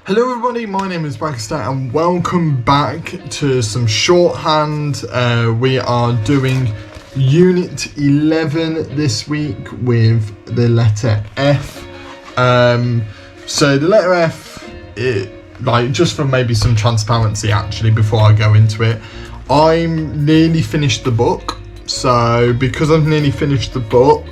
Hello everybody, my name is Bragster and welcome back to some shorthand. We are doing Unit 11 this week with the letter F. So the letter F, just for maybe some transparency actually before I go into it, I'm nearly finished the book. So because I've nearly finished the book,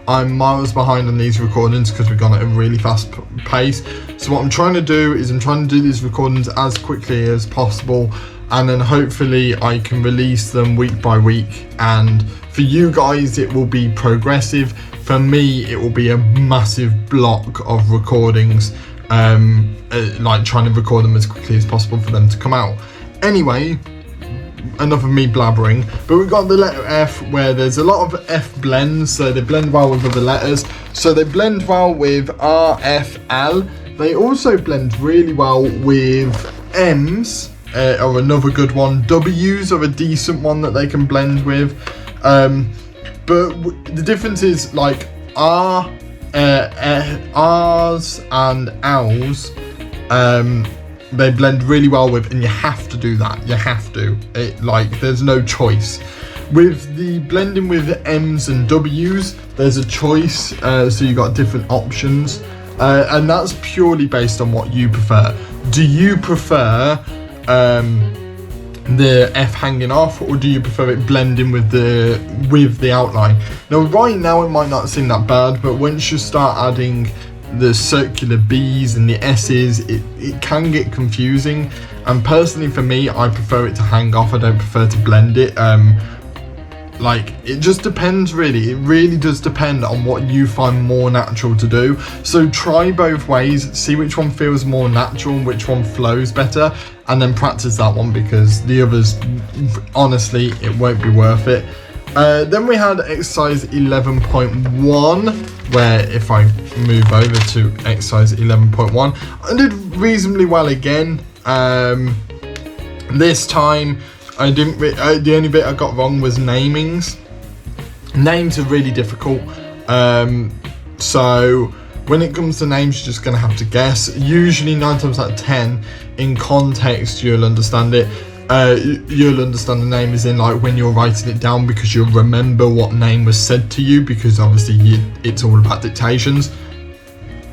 I'm miles behind on these recordings because we've gone at a really fast pace. So what I'm trying to do is I'm trying to do these recordings as quickly as possible, and then hopefully I can release them week by week. And for you guys it will be progressive. For me it will be a massive block of recordings, like trying to record them as quickly as possible for them to come out. Anyway, enough of me blabbering, but we've got the letter F where there's a lot of F blends, so they blend well with other letters. So they blend well with R, F, L. They also blend really well with M's, or another good one. W's are a decent one that they can blend with. But the difference is like R's and L's, they blend really well with, and you have to do that. You have to. There's no choice. With the blending with M's and W's, there's a choice. So you got different options, and that's purely based on what you prefer. Do you prefer the F hanging off, or do you prefer it blending with the outline? Now, right now it might not seem that bad, but once you start adding the circular B's and the S's, it can get confusing. And personally for me, I prefer it to hang off. I don't prefer to blend it. It just depends really. It really does depend on what you find more natural to do. So try both ways, see which one feels more natural and which one flows better, and then practice that one, because the others, honestly, it won't be worth it. Then we had exercise 11.1, where if I move over to exercise 11.1, I did reasonably well again. This time I didn't. The only bit I got wrong was namings. Names are really difficult. So when it comes to names, you're just gonna have to guess. Usually 9 times out of 10, in context, you'll understand it. You'll understand the name is in when you're writing it down, because you'll remember what name was said to you, because obviously it's all about dictations.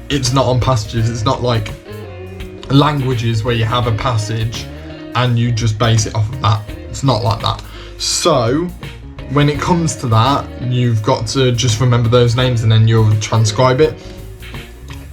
It's not on passages. It's not like languages where you have a passage and you just base it off of that. It's not like that. So when it comes to that, you've got to just remember those names and then you'll transcribe it.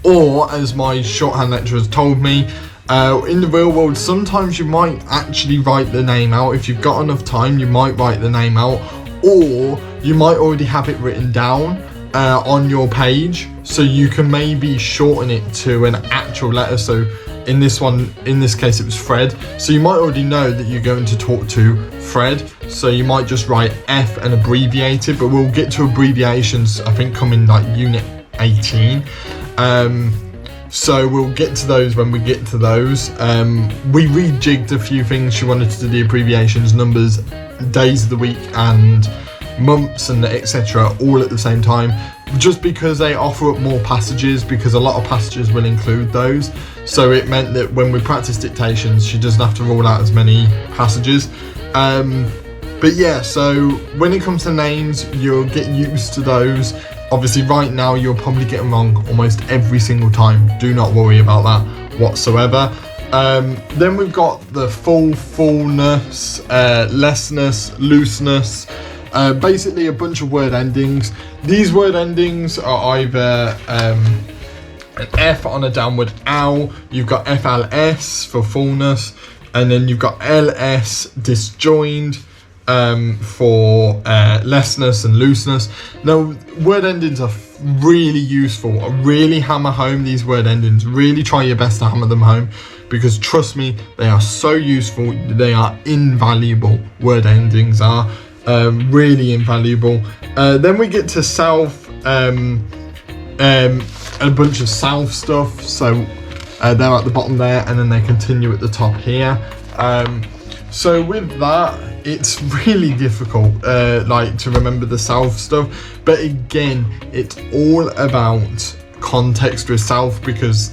Or, as my shorthand lecturers told me, in the real world, sometimes you might actually write the name out. If you've got enough time, you might write the name out, or you might already have it written down on your page, so you can maybe shorten it to an actual letter. So in this case it was Fred, so you might already know that you're going to talk to Fred, so you might just write F and abbreviate it. But we'll get to abbreviations, I think, come in Unit 18. So we'll get to those when we get to those. We rejigged a few things. She wanted to do the abbreviations, numbers, days of the week and months and etc. all at the same time, just because they offer up more passages, because a lot of passages will include those. So it meant that when we practice dictations, she doesn't have to rule out as many passages. But yeah, so when it comes to names, you'll get used to those. Obviously right now you'll probably get them wrong almost every single time. Do not worry about that whatsoever. Then we've got the fullness, lessness, looseness, basically a bunch of word endings. These word endings are either an F on a downward ow, you've got FLS for fullness, and then you've got LS disjoined for lessness and looseness. Now, word endings are really useful. Really hammer home these word endings. Really try your best to hammer them home, because trust me, they are so useful. They are invaluable. Word endings are really invaluable. Then we get to self, a bunch of self stuff. So they're at the bottom there, and then they continue at the top here. So with that, it's really difficult to remember the self stuff, but again, it's all about context with self, because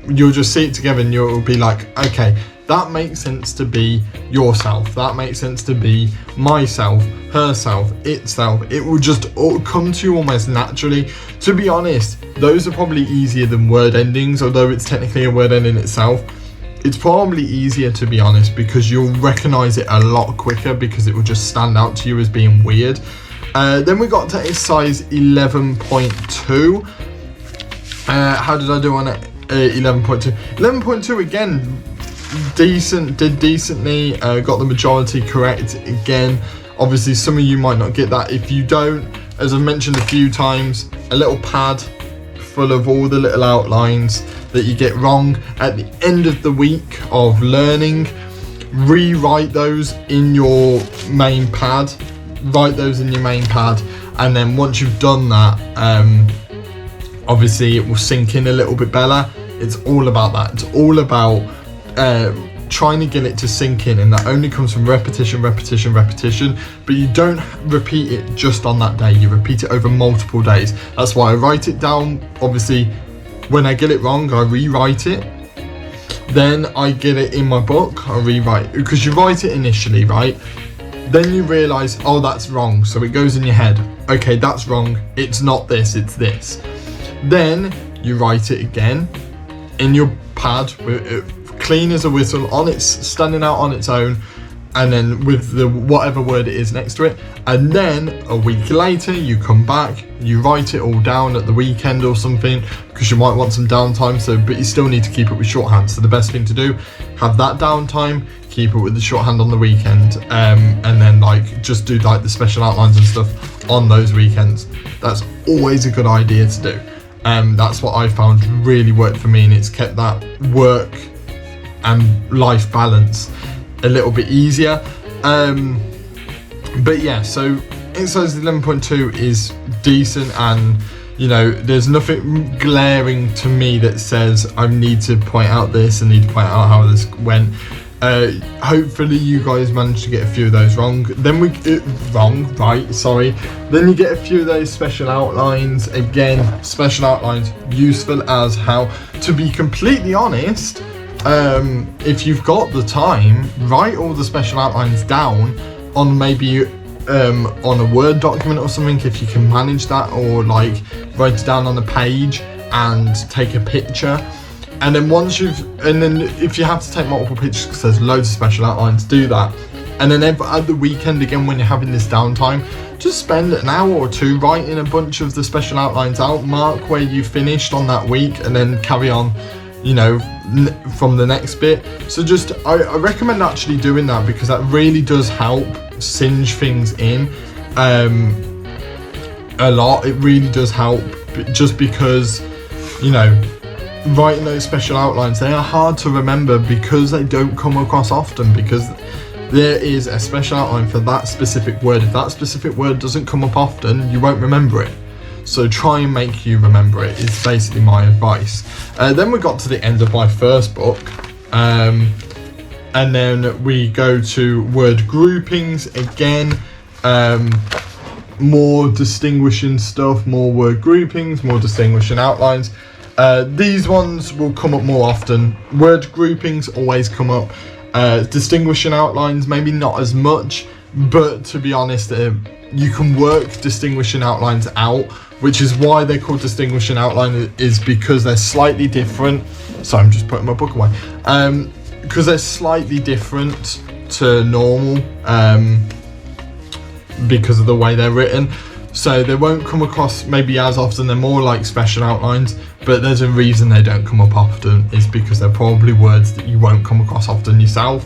you'll just see it together and you'll be like, okay, that makes sense to be yourself, that makes sense to be myself, herself, itself. It will just all come to you almost naturally. To be honest, those are probably easier than word endings, although it's technically a word ending itself. It's probably easier, to be honest, because you'll recognize it a lot quicker, because it will just stand out to you as being weird. Then we got to exercise 11.2. How did I do on it? 11.2. 11.2 again, did decently, got the majority correct again. Obviously some of you might not get that. If you don't, as I've mentioned a few times, a little pad full of all the little outlines that you get wrong at the end of the week of learning. Rewrite those in your main pad, write those in your main pad, and then once you've done that, obviously it will sink in a little bit better. It's all about that. It's all about trying to get it to sink in, and that only comes from repetition, but you don't repeat it just on that day, you repeat it over multiple days. That's why I write it down. Obviously when I get it wrong, I rewrite it, then I get it in my book, I rewrite, because you write it initially, right? Then you realise, oh, that's wrong, so it goes in your head, okay, that's wrong, it's not this, it's this. Then you write it again in your pad, clean as a whistle, on its standing out on its own, and then with the whatever word it is next to it. And then a week later you come back, you write it all down at the weekend or something, because you might want some downtime, so but you still need to keep it with shorthand. So the best thing to do, have that downtime, keep it with the shorthand on the weekend, and then like just do like the special outlines and stuff on those weekends. That's always a good idea to do. That's what I found really worked for me, and it's kept that work and life balance a little bit easier. But yeah, so exercise 11.2 is decent, and you know, there's nothing glaring to me that says I need to point out this and need to point out how this went. Hopefully you guys managed to get a few of those wrong. Then then you get a few of those special outlines. Again, special outlines useful as how, to be completely honest, if you've got the time, write all the special outlines down on maybe on a Word document or something, if you can manage that, or like write it down on a page and take a picture. And then if you have to take multiple pictures because there's loads of special outlines, do that. And then at the weekend again, when you're having this downtime, just spend an hour or two writing a bunch of the special outlines out, mark where you finished on that week, and then carry on, you know, from the next bit. So just I recommend actually doing that, because that really does help singe things in a lot. It really does help, just because, you know, writing those special outlines, they are hard to remember because they don't come across often, because there is a special outline for that specific word. If that specific word doesn't come up often, you won't remember it. So try and make you remember it, is basically my advice. Then we got to the end of my first book, and then we go to word groupings again. More distinguishing stuff, more word groupings, more distinguishing outlines. These ones will come up more often. Word groupings always come up. Distinguishing outlines, maybe not as much, but to be honest, you can work distinguishing outlines out, which is why they're called distinguishing outline, is because they're slightly different. So I'm just putting my book away. Because they're slightly different to normal, because of the way they're written. So they won't come across maybe as often. They're more like special outlines, but there's a reason they don't come up often, is because they're probably words that you won't come across often yourself.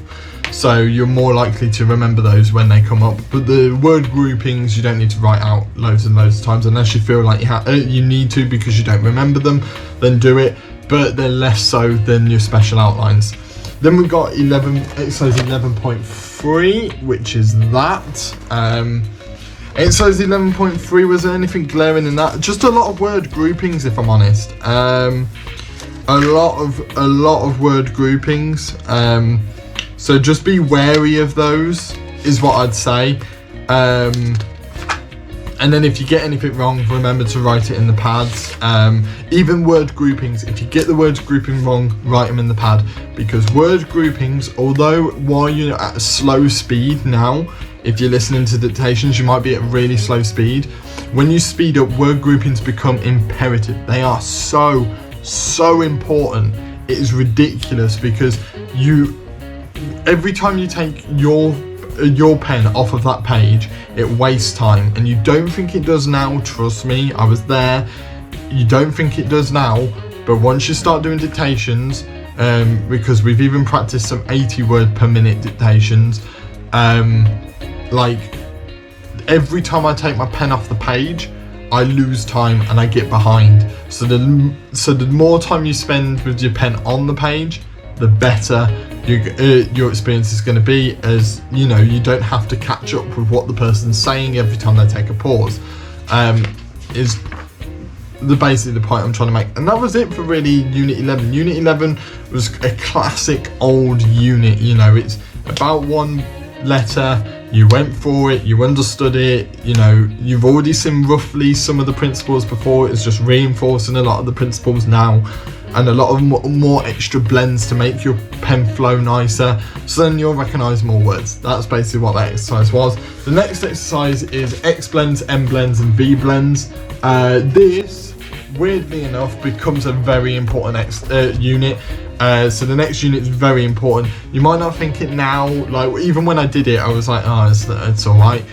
So you're more likely to remember those when they come up. But the word groupings, you don't need to write out loads and loads of times, unless you feel like you need to because you don't remember them, then do it. But they're less so than your special outlines. Then we've got exercise 11.3, which is that. Exercise 11.3, was there anything glaring in that? Just a lot of word groupings, if I'm honest. A lot of word groupings. So just be wary of those, is what I'd say. And then if you get anything wrong, remember to write it in the pads. Even word groupings, if you get the words grouping wrong, write them in the pad, because word groupings, although while you're at a slow speed now, if you're listening to dictations, you might be at really slow speed. When you speed up, word groupings become imperative. They are so important. It is ridiculous, because every time you take your pen off of that page, it wastes time, and you don't think it does now. Trust me, I was there. You don't think it does now, but once you start doing dictations, because we've even practiced some 80 word per minute dictations, like every time I take my pen off the page, I lose time and I get behind. So the more time you spend with your pen on the page, the better your experience is going to be, as you know, you don't have to catch up with what the person's saying every time they take a pause. Is basically the point I'm trying to make. And that was it for really Unit 11. Unit 11 was a classic old unit. You know, it's about one letter, you went for it, you understood it, you know, you've already seen roughly some of the principles before. It's just reinforcing a lot of the principles now, and a lot of more extra blends to make your pen flow nicer, so then you'll recognise more words. That's basically what that exercise was. The next exercise is X blends, M blends and V blends. This, weirdly enough, becomes a very important unit. So the next unit is very important. You might not think it now, like even when I did it, I was like, oh, it's alright.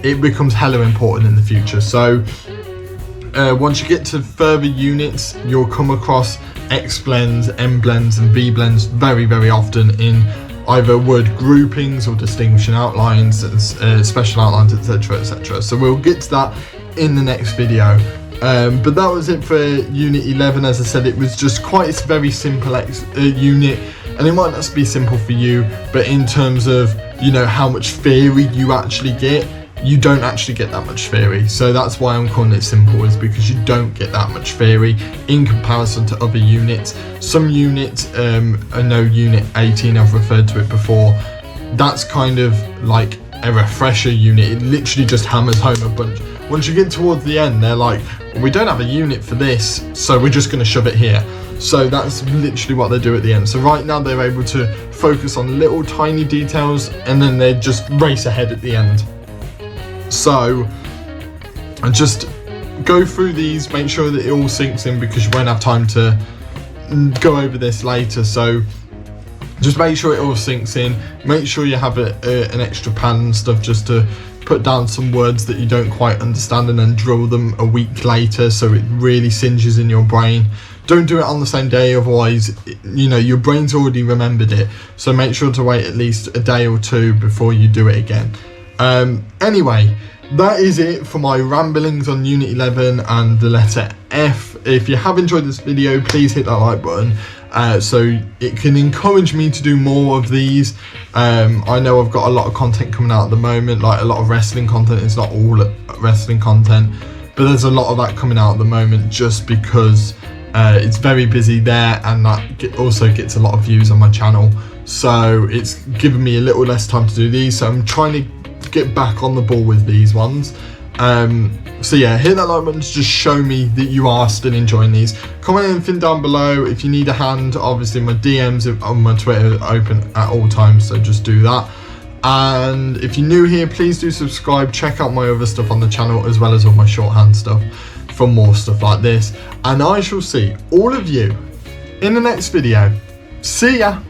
It becomes hella important in the future. So once you get to further units, you'll come across X blends, M blends and V blends very, very often in either word groupings or distinguishing outlines, special outlines, etc, etc. So we'll get to that in the next video. But that was it for Unit 11. As I said, it was just quite a very simple unit, and it might not be simple for you, but in terms of, you know, how much theory you actually get, you don't actually get that much theory. So that's why I'm calling it simple, is because you don't get that much theory in comparison to other units. Some units, I know Unit 18, I've referred to it before, that's kind of like a refresher unit. It literally just hammers home a bunch. Once you get towards the end, they're like, well, we don't have a unit for this, so we're just going to shove it here. So that's literally what they do at the end. So right now they're able to focus on little tiny details, and then they just race ahead at the end. So just go through these, make sure that it all sinks in, because you won't have time to go over this later. So just make sure it all sinks in. Make sure you have an extra pad and stuff, just to put down some words that you don't quite understand, and then drill them a week later so it really singes in your brain. Don't do it on the same day, otherwise, you know, your brain's already remembered it. So make sure to wait at least a day or two before you do it again. Anyway, that is it for my ramblings on Unit 11 and the letter F. If you have enjoyed this video, please hit that like button, so it can encourage me to do more of these. I know I've got a lot of content coming out at the moment, like a lot of wrestling content. It's not all wrestling content, but there's a lot of that coming out at the moment, just because it's very busy there, and that also gets a lot of views on my channel. So it's given me a little less time to do these, so I'm trying to get back on the ball with these ones. So yeah, hit that like button to just show me that you are still enjoying these. Comment anything down below. If you need a hand, obviously my DMs on my Twitter are open at all times, so just do that. And if you're new here, please do subscribe. Check out my other stuff on the channel, as well as all my shorthand stuff, for more stuff like this. And I shall see all of you in the next video. See ya!